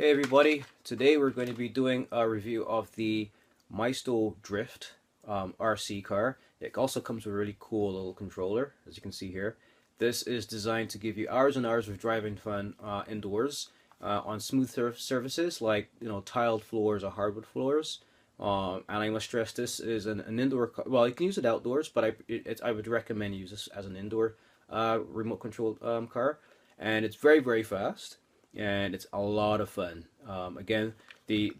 Hey everybody, today we're going to be doing a review of the Maisto Drift RC car. It also comes with a really cool little controller, as you can see here. This is designed to give you hours and hours of driving fun indoors on smooth surfaces like tiled floors or hardwood floors. And I must stress, this is an indoor car. Well, you can use it outdoors, but I would recommend you use this as an indoor remote controlled car. And it's very fast. And it's a lot of fun. Again, the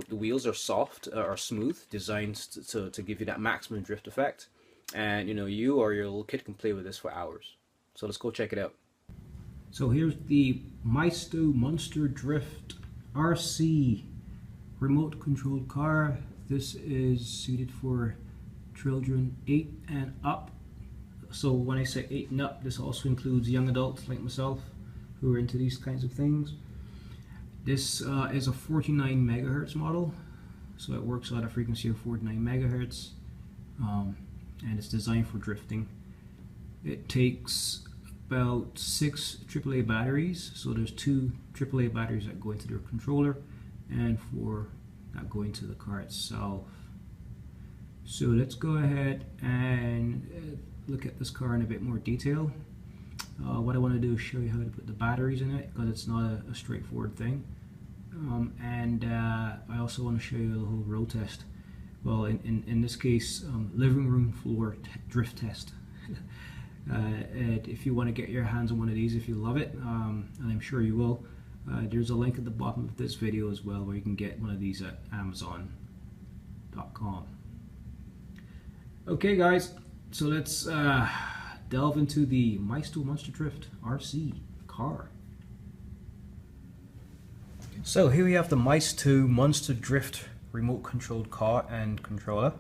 wheels are soft or smooth, designed to give you that maximum drift effect. And you or your little kid can play with this for hours. So let's go check it out. So here's the Maisto Monster Drift RC remote controlled car. This is suited for children 8 and up. So when I say 8 and up, this also includes young adults like myself who are into these kinds of things. This is a 49 megahertz model, so it works at a frequency of 49 megahertz, and it's designed for drifting. It takes about 6 AAA batteries, so there's 2 AAA batteries that go into the controller and 4 that go into the car itself. So let's go ahead and look at this car in a bit more detail. What I want to do is show you how to put the batteries in it, because it's not a straightforward thing. I also want to show you the whole road test. Well, in this case, living room floor drift test. And if you want to get your hands on one of these, if you love it, and I'm sure you will, there's a link at the bottom of this video as well where you can get one of these at Amazon.com. Okay guys, so let's delve into the Maisto Monster Drift RC car. So here we have the Maisto Monster Drift remote controlled car and controller.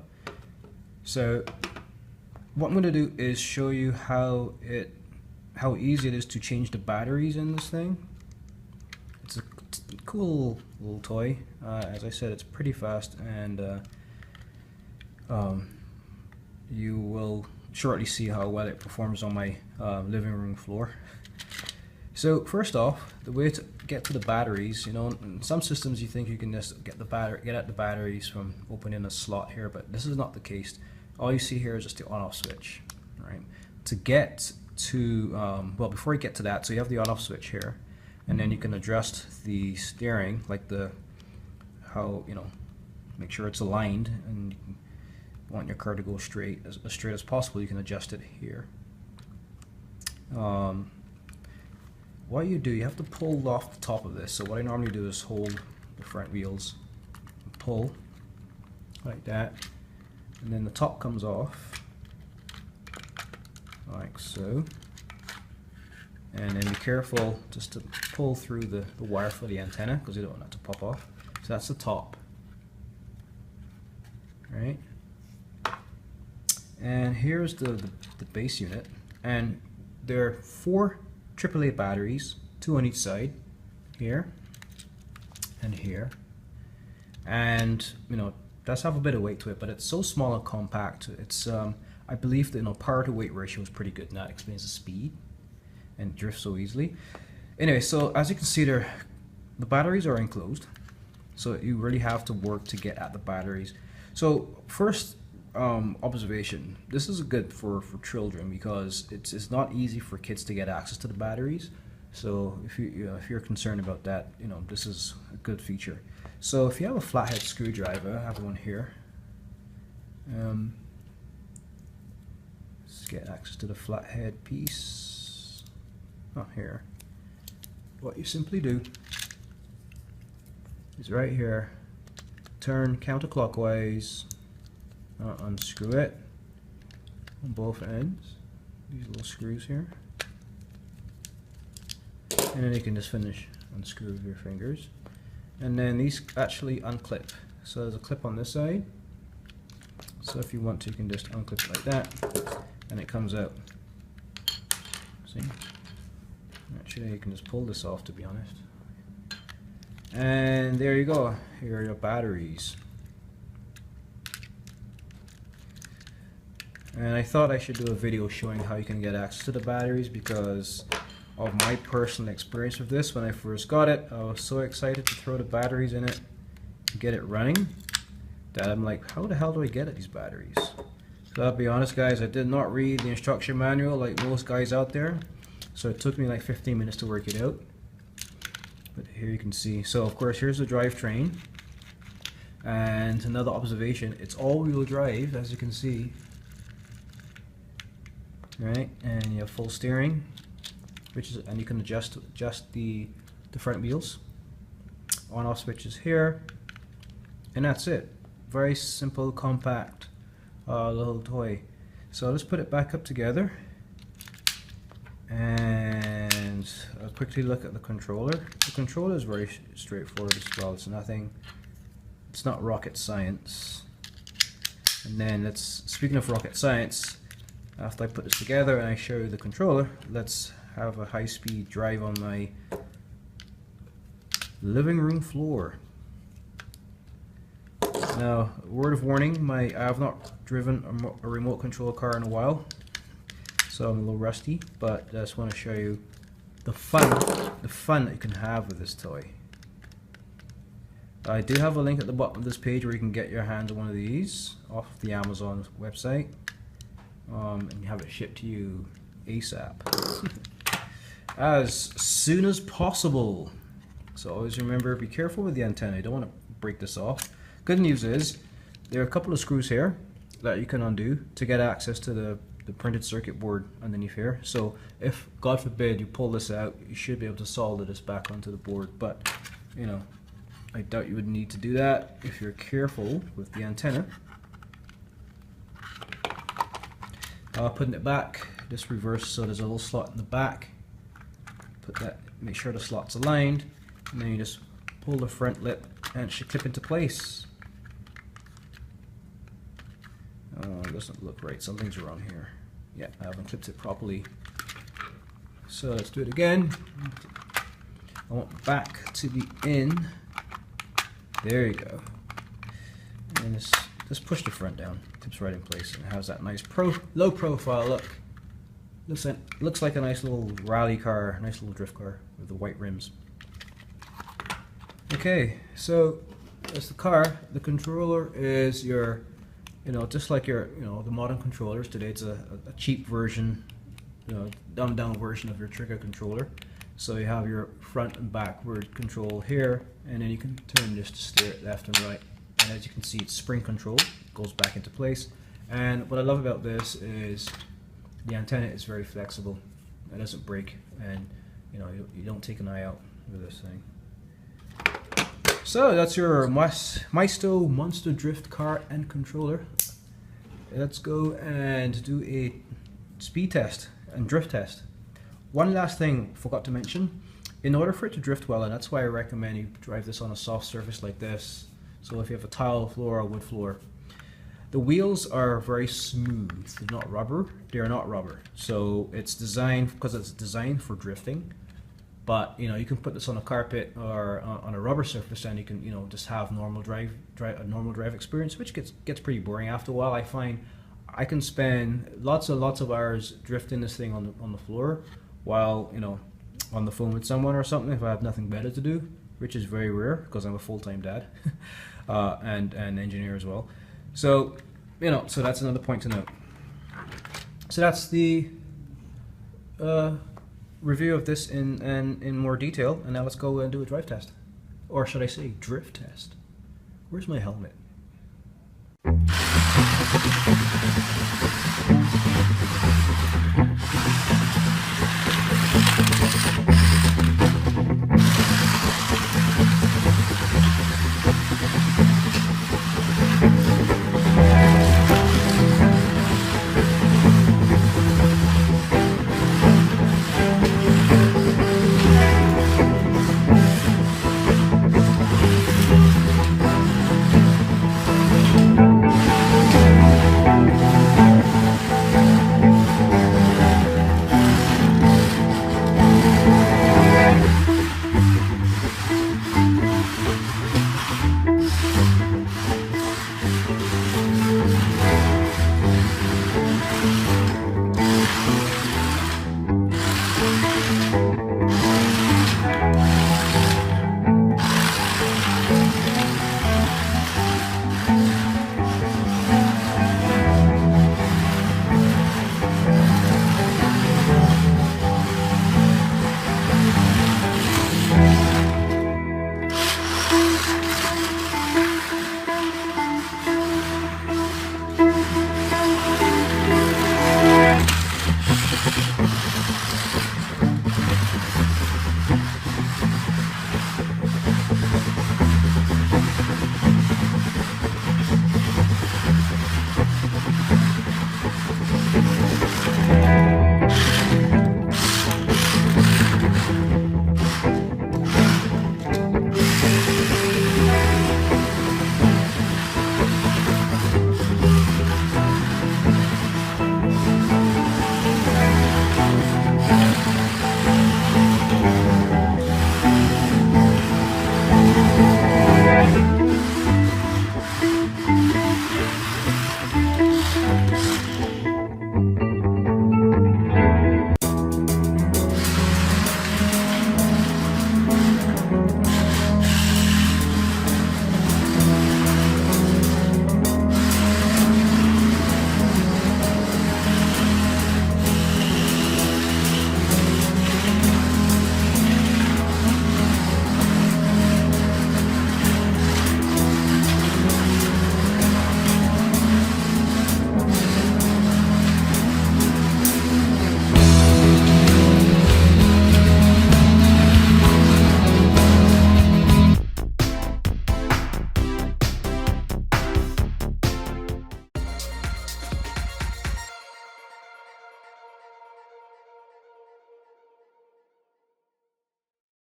So what I'm going to do is show you how easy it is to change the batteries in this thing. It's a cool little toy. As I said, it's pretty fast, and you will shortly see how well it performs on my living room floor. So first off, the way to get to the batteries, in some systems you think you can just get at the batteries from opening a slot here, but this is not the case. All you see here is just the on-off switch, right? To get to, well, before you get to that, so you have the on-off switch here, and then you can adjust the steering, like make sure it's aligned, and you want your car to go straight as possible, you can adjust it here. What you do, you have to pull off the top of this. So what I normally do is hold the front wheels, pull like that, and then the top comes off like so, and then be careful just to pull through the wire for the antenna, because you don't want that to pop off. So that's the top, right? And here's the base unit, and there are 4 AAA batteries, 2 on each side, here and here, and does have a bit of weight to it, but it's so small and compact. It's I believe the power to weight ratio is pretty good, and that explains the speed and drifts so easily. Anyway, so as you can see there, the batteries are enclosed, so you really have to work to get at the batteries. So first observation, this is good for children, because it's not easy for kids to get access to the batteries. So if you're concerned about that, this is a good feature. So if you have a flathead screwdriver, I have one here. Let's get access to the flathead piece. Oh, here. What you simply do is right here, turn counterclockwise. Unscrew it on both ends, these little screws here, and then you can just finish unscrew with your fingers, and then these actually unclip. So there's a clip on this side, so if you want to, you can just unclip it like that, and it comes out. See? Actually, you can just pull this off, to be honest, and there you go. Here are your batteries. And I thought I should do a video showing how you can get access to the batteries, because of my personal experience with this. When I first got it, I was so excited to throw the batteries in it and get it running that I'm like, how the hell do I get at these batteries? So I'll be honest guys, I did not read the instruction manual like most guys out there, so it took me like 15 minutes to work it out. But here you can see, so of course here's the drivetrain, and another observation, it's all-wheel drive as you can see, right? And you have full steering, and you can adjust the front wheels, on-off switches here, and that's it. Very simple, compact little toy. So let's put it back up together, and I'll quickly look at the controller. The controller is very straightforward as well. It's not rocket science. And then speaking of rocket science, after I put this together and I show you the controller, let's have a high-speed drive on my living room floor. Now, word of warning, I have not driven a remote control car in a while, so I'm a little rusty, but I just want to show you the fun that you can have with this toy. I do have a link at the bottom of this page where you can get your hands on one of these off the Amazon website, and you have it shipped to you ASAP, as soon as possible. So always remember, be careful with the antenna. You don't want to break this off. Good news is there are a couple of screws here that you can undo to get access to the printed circuit board underneath here. So if, God forbid, you pull this out, you should be able to solder this back onto the board. But, you know, I doubt you would need to do that if you're careful with the antenna. Putting it back, just reverse, so there's a little slot in the back. Put that, make sure the slot's aligned, and then you just pull the front lip and it should clip into place. It doesn't look right, something's wrong here. Yeah, I haven't clipped it properly. So let's do it again. I want back to the in. There you go. And just push the front down. Clips right in place, and it has that nice low profile look. Looks like a nice little rally car, nice little drift car with the white rims. Okay, so that's the car. The controller is your, just like your, the modern controllers today. It's a cheap version, dumbed down version of your trigger controller. So you have your front and backward control here, and then you can turn this to steer it left and right. And as you can see, it's spring control, goes back into place. And what I love about this is the antenna is very flexible. It doesn't break, and you don't take an eye out with this thing. So that's your Maisto Monster Drift car and controller. Let's go and do a speed test and drift test. One last thing I forgot to mention. In order for it to drift well, and that's why I recommend you drive this on a soft surface like this. So if you have a tile floor or wood floor, the wheels are very smooth. They're not rubber. They're not rubber. So it's designed, because it's designed for drifting. But you can put this on a carpet or on a rubber surface, and you can just have a normal drive experience, which gets pretty boring after a while. I find I can spend lots of hours drifting this thing on the floor, while on the phone with someone or something if I have nothing better to do, which is very rare because I'm a full-time dad and engineer as well. So so that's another point to note. So that's the review of this in more detail, and now let's go and do a drive test, or should I say drift test. Where's my helmet? you.